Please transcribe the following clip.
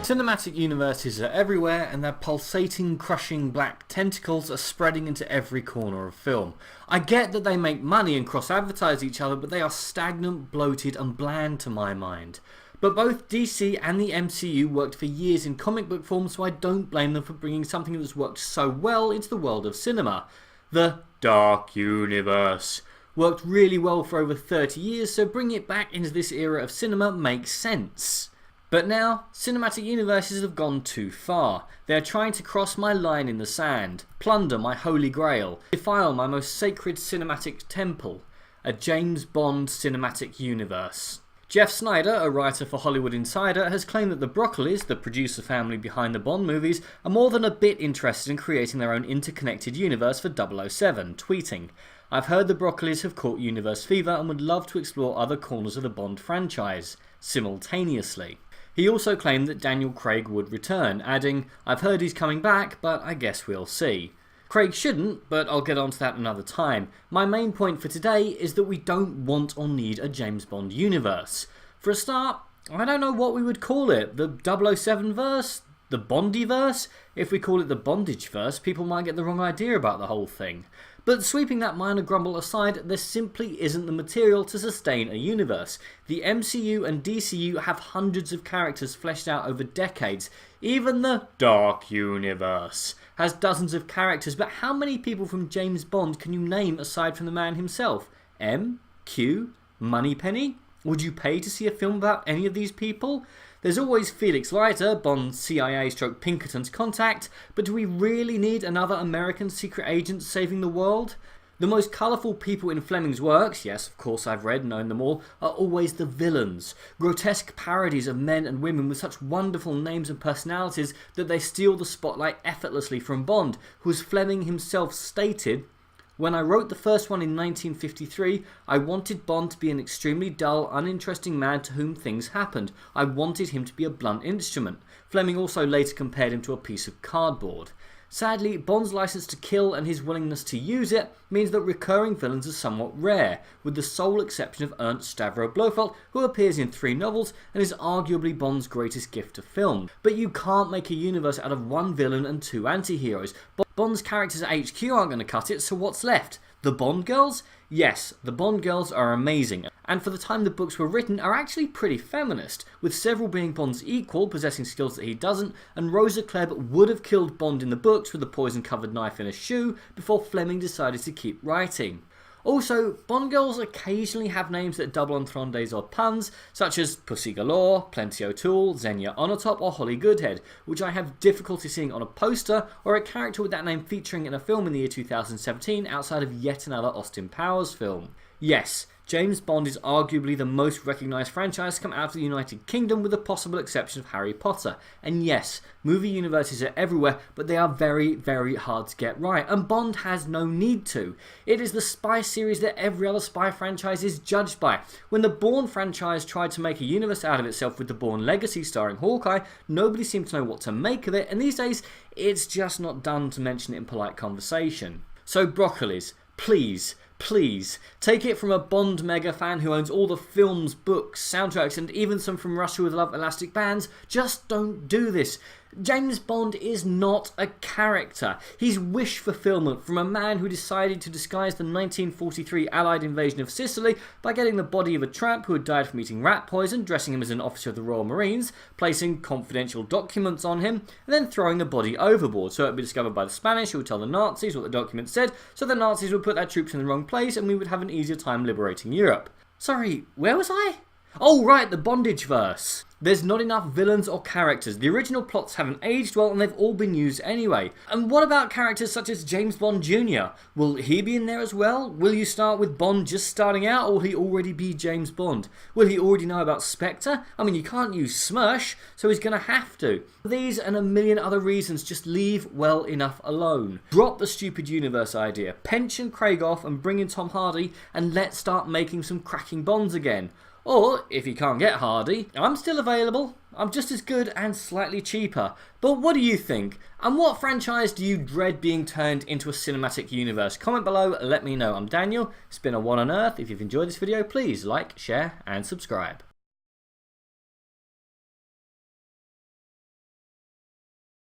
Cinematic universes are everywhere, and their pulsating, crushing black tentacles are spreading into every corner of film. I get that they make money and cross-advertise each other, but they are stagnant, bloated and bland to my mind. But both DC and the MCU worked for years in comic book form, so I don't blame them for bringing something that's worked so well into the world of cinema. The Dark Universe worked really well for over 30 years, so bringing it back into this era of cinema makes sense. But now, cinematic universes have gone too far. They are trying to cross my line in the sand, plunder my holy grail, defile my most sacred cinematic temple, a James Bond cinematic universe. Jeff Snyder, a writer for Hollywood Insider, has claimed that the Broccoli's, the producer family behind the Bond movies, are more than a bit interested in creating their own interconnected universe for 007, tweeting, "I've heard the Broccoli's have caught universe fever and would love to explore other corners of the Bond franchise, simultaneously." He also claimed that Daniel Craig would return, adding, "I've heard he's coming back, but I guess we'll see." Craig shouldn't, but I'll get onto that another time. My main point for today is that we don't want or need a James Bond universe. For a start, I don't know what we would call it. The 007Verse? The Bondiverse? If we call it the Bondageverse, people might get the wrong idea about the whole thing. But sweeping that minor grumble aside, there simply isn't the material to sustain a universe. The MCU and DCU have hundreds of characters fleshed out over decades. Even the Dark Universe has dozens of characters, but how many people from James Bond can you name aside from the man himself? M? Q? Moneypenny? Would you pay to see a film about any of these people? There's always Felix Leiter, Bond's CIA/Pinkerton's contact, but do we really need another American secret agent saving the world? The most colourful people in Fleming's works, yes, of course I've read and known them all, are always the villains. Grotesque parodies of men and women with such wonderful names and personalities that they steal the spotlight effortlessly from Bond, who, as Fleming himself stated, "When I wrote the first one in 1953, I wanted Bond to be an extremely dull, uninteresting man to whom things happened. I wanted him to be a blunt instrument." Fleming also later compared him to a piece of cardboard. Sadly, Bond's license to kill and his willingness to use it means that recurring villains are somewhat rare, with the sole exception of Ernst Stavro Blofeld, who appears in 3 novels and is arguably Bond's greatest gift to film. But you can't make a universe out of 1 villain and 2 anti-heroes. Bond's characters at HQ aren't going to cut it, so what's left? The Bond girls? Yes, the Bond girls are amazing, and for the time the books were written are actually pretty feminist, with several being Bond's equal, possessing skills that he doesn't, and Rosa Klebb would have killed Bond in the books with a poison-covered knife in a shoe before Fleming decided to keep writing. Also, Bond girls occasionally have names that double entendres or puns, such as Pussy Galore, Plenty O'Toole, Xenia Onatop or Holly Goodhead, which I have difficulty seeing on a poster or a character with that name featuring in a film in the year 2017 outside of yet another Austin Powers film. Yes, James Bond is arguably the most recognised franchise to come out of the United Kingdom with the possible exception of Harry Potter. And yes, movie universes are everywhere, but they are very, very hard to get right, and Bond has no need to. It is the spy series that every other spy franchise is judged by. When the Bourne franchise tried to make a universe out of itself with the Bourne Legacy starring Hawkeye, nobody seemed to know what to make of it, and these days, it's just not done to mention it in polite conversation. So Broccoli's, please, take it from a Bond mega fan who owns all the films, books, soundtracks and even some from Russia with Love elastic bands. Just don't do this. James Bond is not a character. He's wish fulfillment from a man who decided to disguise the 1943 Allied invasion of Sicily by getting the body of a tramp who had died from eating rat poison, dressing him as an officer of the Royal Marines, placing confidential documents on him, and then throwing the body overboard so it would be discovered by the Spanish, who would tell the Nazis what the documents said, so the Nazis would put their troops in the wrong place and we would have an easier time liberating Europe. Sorry, where was I? Oh right, the Bondageverse. There's not enough villains or characters. The original plots haven't aged well and they've all been used anyway. And what about characters such as James Bond Jr.? Will he be in there as well? Will you start with Bond just starting out, or will he already be James Bond? Will he already know about Spectre? I mean, you can't use Smirsh, so he's going to have to. These and a million other reasons just leave well enough alone. Drop the stupid universe idea, pension Craig off and bring in Tom Hardy, and let's start making some cracking Bonds again. Or, if you can't get Hardy, I'm still available. I'm just as good and slightly cheaper. But what do you think? And what franchise do you dread being turned into a cinematic universe? Comment below, let me know. I'm Daniel. It's been a one on Earth. If you've enjoyed this video, please like, share and subscribe.